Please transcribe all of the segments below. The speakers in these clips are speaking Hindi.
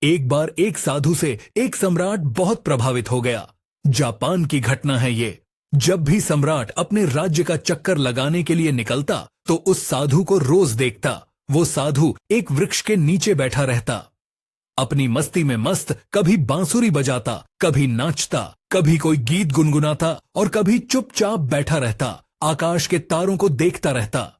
एक बार एक साधु से एक सम्राट बहुत प्रभावित हो गया। जापान की घटना है ये। जब भी सम्राट अपने राज्य का चक्कर लगाने के लिए निकलता तो उस साधु को रोज देखता। वो साधु एक वृक्ष के नीचे बैठा रहता, अपनी मस्ती में मस्त, कभी बांसुरी बजाता, कभी नाचता, कभी कोई गीत गुनगुनाता और कभी चुपचाप बैठा रहता, आकाश के तारों को देखता रहता।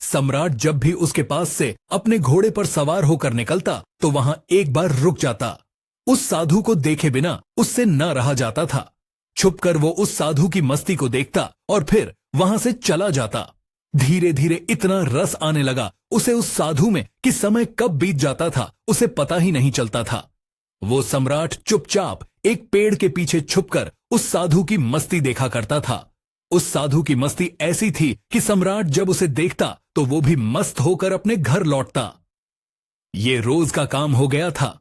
सम्राट जब भी उसके पास से अपने घोड़े पर सवार होकर निकलता तो वहां एक बार रुक जाता। उस साधु को देखे बिना उससे न रहा जाता था। छुपकर वो उस साधु की मस्ती को देखता और फिर वहां से चला जाता। धीरे धीरे इतना रस आने लगा उसे उस साधु में कि समय कब बीत जाता था उसे पता ही नहीं चलता था। वो सम्राट चुपचाप एक पेड़ के पीछे छुपकर उस साधु की मस्ती देखा करता था। उस साधु की मस्ती ऐसी थी कि सम्राट जब उसे देखता तो वो भी मस्त होकर अपने घर लौटता। ये रोज का काम हो गया था।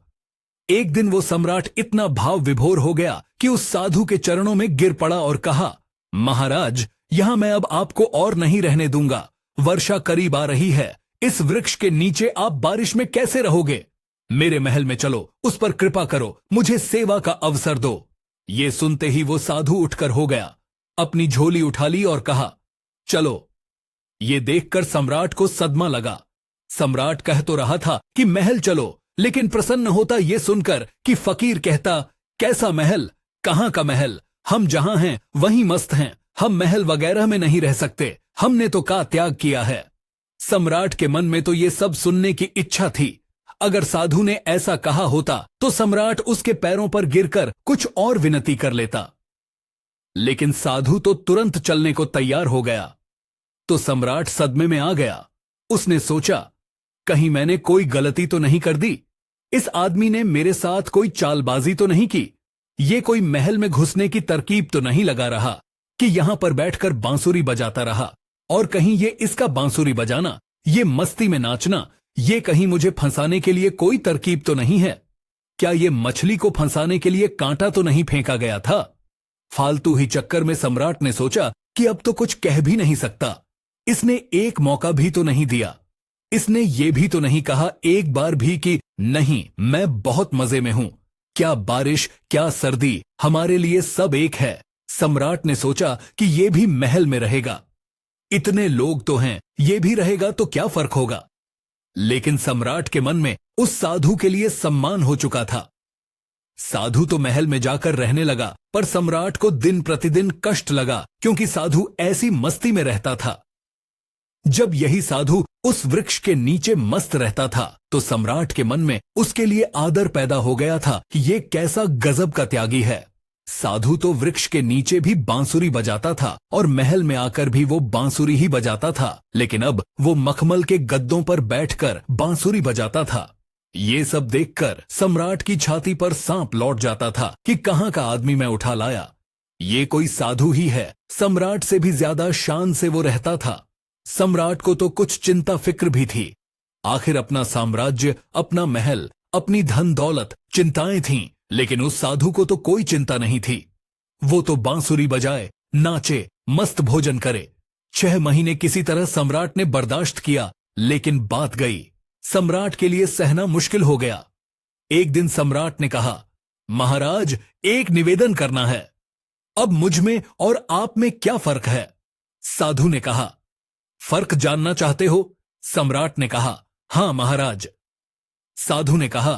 एक दिन वो सम्राट इतना भाव विभोर हो गया कि उस साधु के चरणों में गिर पड़ा और कहा, महाराज, यहां मैं अब आपको और नहीं रहने दूंगा। वर्षा करीब आ रही है। इस वृक्ष के नीचे आप बारिश में कैसे रहोगे? मेरे महल में चलो, उस पर कृपा करो, मुझे सेवा का अवसर दो। ये सुनते ही वो साधु उठकर हो गया, अपनी झोली उठा ली और कहा, चलो। ये देखकर सम्राट को सदमा लगा। सम्राट कह तो रहा था कि महल चलो, लेकिन प्रसन्न होता ये सुनकर कि फकीर कहता, कैसा महल, कहां का महल? हम जहां हैं वहीं मस्त हैं। हम महल वगैरह में नहीं रह सकते। हमने तो का त्याग किया है। सम्राट के मन में तो ये सब सुनने की इच्छा थी। अगर साधु ने ऐसा कहा होता तो सम्राट उसके पैरों पर गिरकर कुछ और विनती कर लेता, लेकिन साधु तो तुरंत चलने को तैयार हो गया। तो सम्राट सदमे में आ गया। उसने सोचा, कहीं मैंने कोई गलती तो नहीं कर दी? इस आदमी ने मेरे साथ कोई चालबाजी तो नहीं की? ये कोई महल में घुसने की तरकीब तो नहीं लगा रहा कि यहां पर बैठकर बांसुरी बजाता रहा? और कहीं ये इसका बांसुरी बजाना, ये मस्ती में नाचना, ये कहीं मुझे फंसाने के लिए कोई तरकीब तो नहीं है? क्या ये मछली को फंसाने के लिए कांटा तो नहीं फेंका गया था? फालतू ही चक्कर में सम्राट ने सोचा कि अब तो कुछ कह भी नहीं सकता। इसने एक मौका भी तो नहीं दिया। इसने ये भी तो नहीं कहा एक बार भी कि नहीं, मैं बहुत मजे में हूं। क्या बारिश, क्या सर्दी, हमारे लिए सब एक है। सम्राट ने सोचा कि ये भी महल में रहेगा। इतने लोग तो हैं, ये भी रहेगा तो क्या फर्क होगा? लेकिन सम्राट के मन में उस साधु के लिए सम्मान हो चुका था। साधु तो महल में जाकर रहने लगा, पर सम्राट को दिन प्रतिदिन कष्ट लगा, क्योंकि साधु ऐसी मस्ती में रहता था। जब यही साधु उस वृक्ष के नीचे मस्त रहता था तो सम्राट के मन में उसके लिए आदर पैदा हो गया था कि ये कैसा गजब का त्यागी है। साधु तो वृक्ष के नीचे भी बांसुरी बजाता था और महल में आकर भी वो बांसुरी ही बजाता था, लेकिन अब वो मखमल के गद्दों पर बैठकर बांसुरी बजाता था। ये सब देखकर सम्राट की छाती पर सांप लौट जाता था कि कहां का आदमी मैं उठा लाया। ये कोई साधु ही है। सम्राट से भी ज्यादा शान से वो रहता था। सम्राट को तो कुछ चिंता फिक्र भी थी। आखिर अपना साम्राज्य, अपना महल, अपनी धन दौलत, चिंताएं थीं, लेकिन उस साधु को तो कोई चिंता नहीं थी। वो तो बांसुरी बजाए, नाचे, मस्त भोजन करे। 6 महीने किसी तरह सम्राट ने बर्दाश्त किया, लेकिन बात गई। सम्राट के लिए सहना मुश्किल हो गया। एक दिन सम्राट ने कहा, महाराज, एक निवेदन करना है। अब मुझ में और आप में क्या फर्क है? साधु ने कहा, फर्क जानना चाहते हो? सम्राट ने कहा, हां महाराज। साधु ने कहा,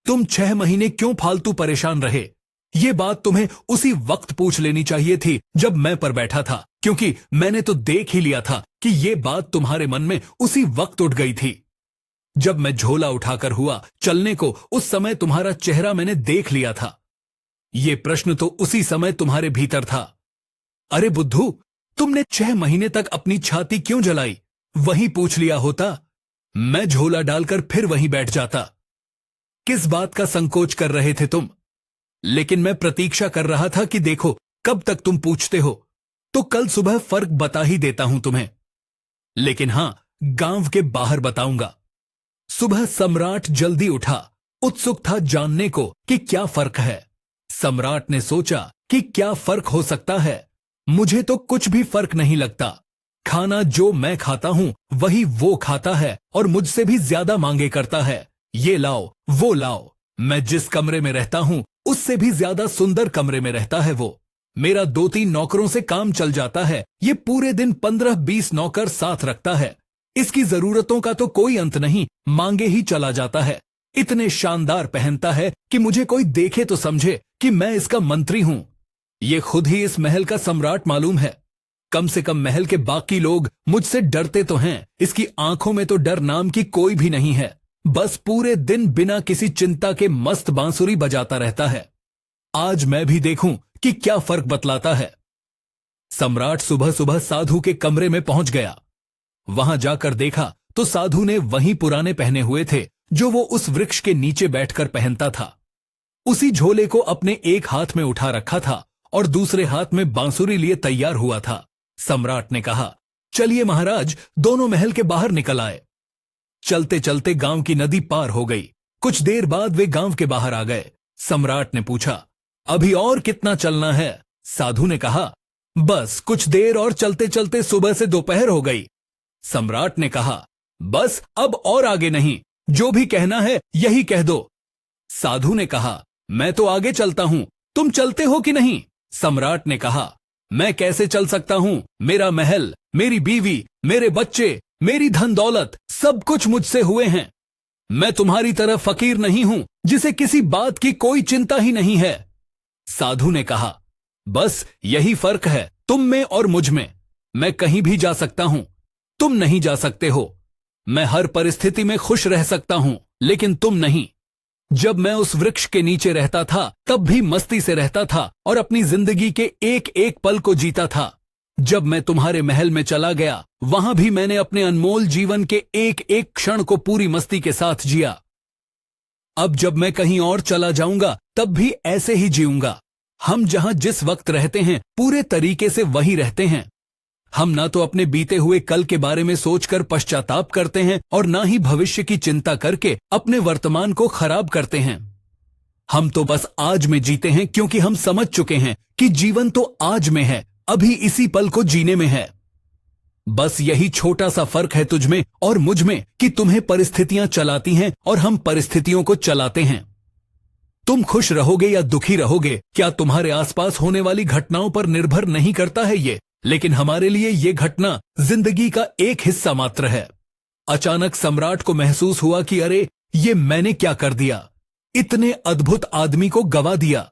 तुम 6 महीने क्यों फालतू परेशान रहे? ये बात तुम्हें उसी वक्त पूछ लेनी चाहिए थी जब मैं पर बैठा था, क्योंकि मैंने तो देख ही लिया था कि ये बात तुम्हारे मन में उसी वक्त उठ गई थी। जब मैं झोला उठाकर हुआ चलने को, उस समय तुम्हारा चेहरा मैंने देख लिया था। ये प्रश्न तो उसी समय तुम्हारे भीतर था। अरे बुद्धू, तुमने 6 महीने तक अपनी छाती क्यों जलाई? वहीं पूछ लिया होता, मैं झोला डालकर फिर वहीं बैठ जाता। किस बात का संकोच कर रहे थे तुम? लेकिन मैं प्रतीक्षा कर रहा था कि देखो कब तक तुम पूछते हो, तो कल सुबह फर्क बता ही देता हूं तुम्हें। लेकिन हां, गांव के बाहर बताऊंगा। सुबह सम्राट जल्दी उठा, उत्सुक था जानने को कि क्या फर्क है। सम्राट ने सोचा कि क्या फर्क हो सकता है? मुझे तो कुछ भी फर्क नहीं लगता। खाना जो मैं खाता हूं वही वो खाता है और मुझसे भी ज्यादा मांगे करता है। ये लाओ, वो लाओ। मैं जिस कमरे में रहता हूं उससे भी ज्यादा सुंदर कमरे में रहता है वो। मेरा 2-3 नौकरों से काम चल जाता है। ये पूरे दिन 15-20 नौकर साथ रखता है। इसकी जरूरतों का तो कोई अंत नहीं, मांगे ही चला जाता है। इतने शानदार पहनता है कि मुझे कोई देखे तो समझे कि मैं इसका मंत्री हूं। ये खुद ही इस महल का सम्राट मालूम है। कम से कम महल के बाकी लोग मुझसे डरते तो हैं, इसकी आंखों में तो डर नाम की कोई भी नहीं है। बस पूरे दिन बिना किसी चिंता के मस्त बांसुरी बजाता रहता है। आज मैं भी देखूं कि क्या फर्क बतलाता है। सम्राट सुबह सुबह साधु के कमरे में पहुंच गया। वहां जाकर देखा तो साधु ने वही पुराने पहने हुए थे जो वो उस वृक्ष के नीचे बैठकर पहनता था। उसी झोले को अपने एक हाथ में उठा रखा था और दूसरे हाथ में बांसुरी लिए तैयार हुआ था। सम्राट ने कहा, चलिए महाराज, दोनों महल के बाहर निकल आए। चलते चलते गांव की नदी पार हो गई। कुछ देर बाद वे गांव के बाहर आ गए। सम्राट ने पूछा, अभी और कितना चलना है? साधु ने कहा, बस कुछ देर और चलते चलते सुबह से दोपहर हो गई। सम्राट ने कहा, बस अब और आगे नहीं, जो भी कहना है यही कह दो। साधु ने कहा, मैं तो आगे चलता हूं, तुम चलते हो कि नहीं? सम्राट ने कहा, मैं कैसे चल सकता हूं? मेरा महल, मेरी बीवी, मेरे बच्चे, मेरी धन दौलत सब कुछ मुझसे हुए हैं। मैं तुम्हारी तरह फकीर नहीं हूं जिसे किसी बात की कोई चिंता ही नहीं है। साधु ने कहा, बस यही फर्क है तुम में और मुझ में। मैं कहीं भी जा सकता हूं, तुम नहीं जा सकते हो। मैं हर परिस्थिति में खुश रह सकता हूं, लेकिन तुम नहीं। जब मैं उस वृक्ष के नीचे रहता था तब भी मस्ती से रहता था और अपनी जिंदगी के एक एक पल को जीता था। जब मैं तुम्हारे महल में चला गया वहां भी मैंने अपने अनमोल जीवन के एक एक क्षण को पूरी मस्ती के साथ जिया। अब जब मैं कहीं और चला जाऊंगा तब भी ऐसे ही जीऊंगा। हम जहां जिस वक्त रहते हैं पूरे तरीके से वही रहते हैं। हम ना तो अपने बीते हुए कल के बारे में सोचकर पश्चाताप करते हैं और ना ही भविष्य की चिंता करके अपने वर्तमान को खराब करते हैं। हम तो बस आज में जीते हैं क्योंकि हम समझ चुके हैं कि जीवन तो आज में है, अभी इसी पल को जीने में है। बस यही छोटा सा फर्क है तुझ में और मुझ में कि तुम्हें परिस्थितियां चलाती हैं और हम परिस्थितियों को चलाते हैं। तुम खुश रहोगे या दुखी रहोगे क्या तुम्हारे आसपास होने वाली घटनाओं पर निर्भर नहीं करता है ये, लेकिन हमारे लिए ये घटना जिंदगी का एक हिस्सा मात्र है। अचानक सम्राट को महसूस हुआ कि अरे ये मैंने क्या कर दिया, इतने अद्भुत आदमी को गवा दिया।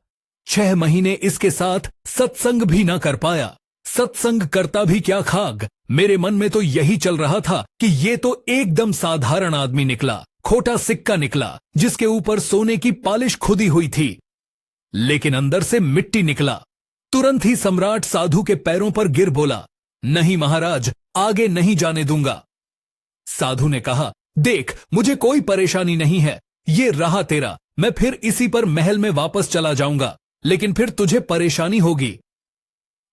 6 महीने इसके साथ सत्संग भी ना कर पाया। सत्संग करता भी क्या खाग। मेरे मन में तो यही चल रहा था कि ये तो एकदम साधारण आदमी निकला, खोटा सिक्का निकला जिसके ऊपर सोने की पॉलिश खुदी हुई थी, लेकिन अंदर से मिट्टी निकला। तुरंत ही सम्राट साधु के पैरों पर गिर बोला, नहीं महाराज, आगे नहीं जाने दूंगा। साधु ने कहा, देख मुझे कोई परेशानी नहीं है, ये रहा तेरा, मैं फिर इसी पर महल में वापस चला जाऊंगा, लेकिन फिर तुझे परेशानी होगी।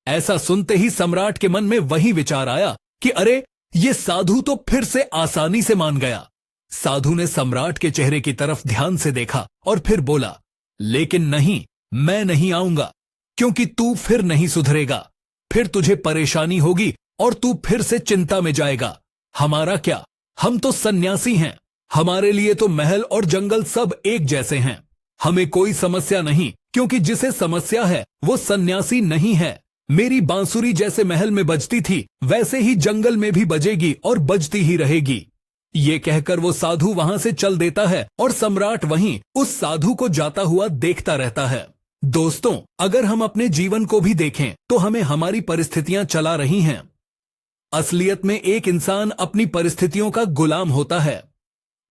ऐसा सुनते ही सम्राट के मन में वही विचार आया कि अरे ये साधु तो फिर से आसानी से मान गया। साधु ने सम्राट के चेहरे की तरफ ध्यान से देखा और फिर बोला, लेकिन नहीं, मैं नहीं आऊंगा, क्योंकि तू फिर नहीं सुधरेगा। फिर तुझे परेशानी होगी और तू फिर से चिंता में जाएगा। हमारा क्या, हम तो सन्यासी हैं, हमारे लिए तो महल और जंगल सब एक जैसे हैं। हमें कोई समस्या नहीं, क्योंकि जिसे समस्या है वो सन्यासी नहीं है। मेरी बांसुरी जैसे महल में बजती थी वैसे ही जंगल में भी बजेगी और बजती ही रहेगी। ये कहकर वो साधु वहां से चल देता है और सम्राट वहीं उस साधु को जाता हुआ देखता रहता है। दोस्तों, अगर हम अपने जीवन को भी देखें तो हमें हमारी परिस्थितियां चला रही हैं। असलियत में एक इंसान अपनी परिस्थितियों का गुलाम होता है।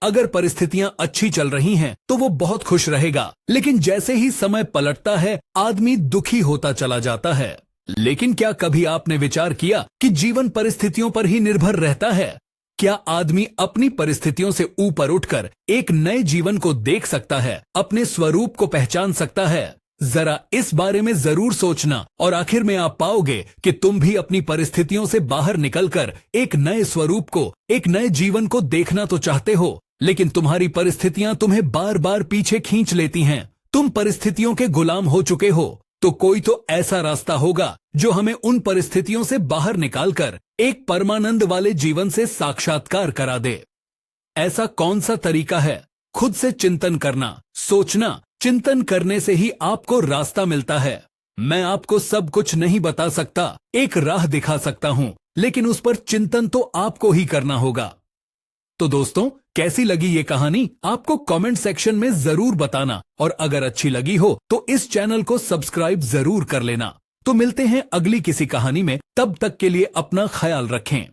अगर परिस्थितियां अच्छी चल रही हैं तो वो बहुत खुश रहेगा, लेकिन जैसे ही समय पलटता है आदमी दुखी होता चला जाता है। लेकिन क्या कभी आपने विचार किया कि जीवन परिस्थितियों पर ही निर्भर रहता है? क्या आदमी अपनी परिस्थितियों से ऊपर उठकर एक नए जीवन को देख सकता है, अपने स्वरूप को पहचान सकता है? जरा इस बारे में जरूर सोचना और आखिर में आप पाओगे कि तुम भी अपनी परिस्थितियों से बाहर निकलकर एक नए स्वरूप को, एक नए जीवन को देखना तो चाहते हो, लेकिन तुम्हारी परिस्थितियां तुम्हें बार बार पीछे खींच लेती हैं। तुम परिस्थितियों के गुलाम हो चुके हो। तो कोई तो ऐसा रास्ता होगा जो हमें उन परिस्थितियों से बाहर निकालकर एक परमानंद वाले जीवन से साक्षात्कार करा दे। ऐसा कौन सा तरीका है? खुद से चिंतन करना, सोचना, चिंतन करने से ही आपको रास्ता मिलता है। मैं आपको सब कुछ नहीं बता सकता, एक राह दिखा सकता हूं, लेकिन उस पर चिंतन तो आपको ही करना होगा। तो दोस्तों, कैसी लगी ये कहानी आपको कमेंट सेक्शन में जरूर बताना, और अगर अच्छी लगी हो तो इस चैनल को सब्सक्राइब जरूर कर लेना। तो मिलते हैं अगली किसी कहानी में, तब तक के लिए अपना ख्याल रखें।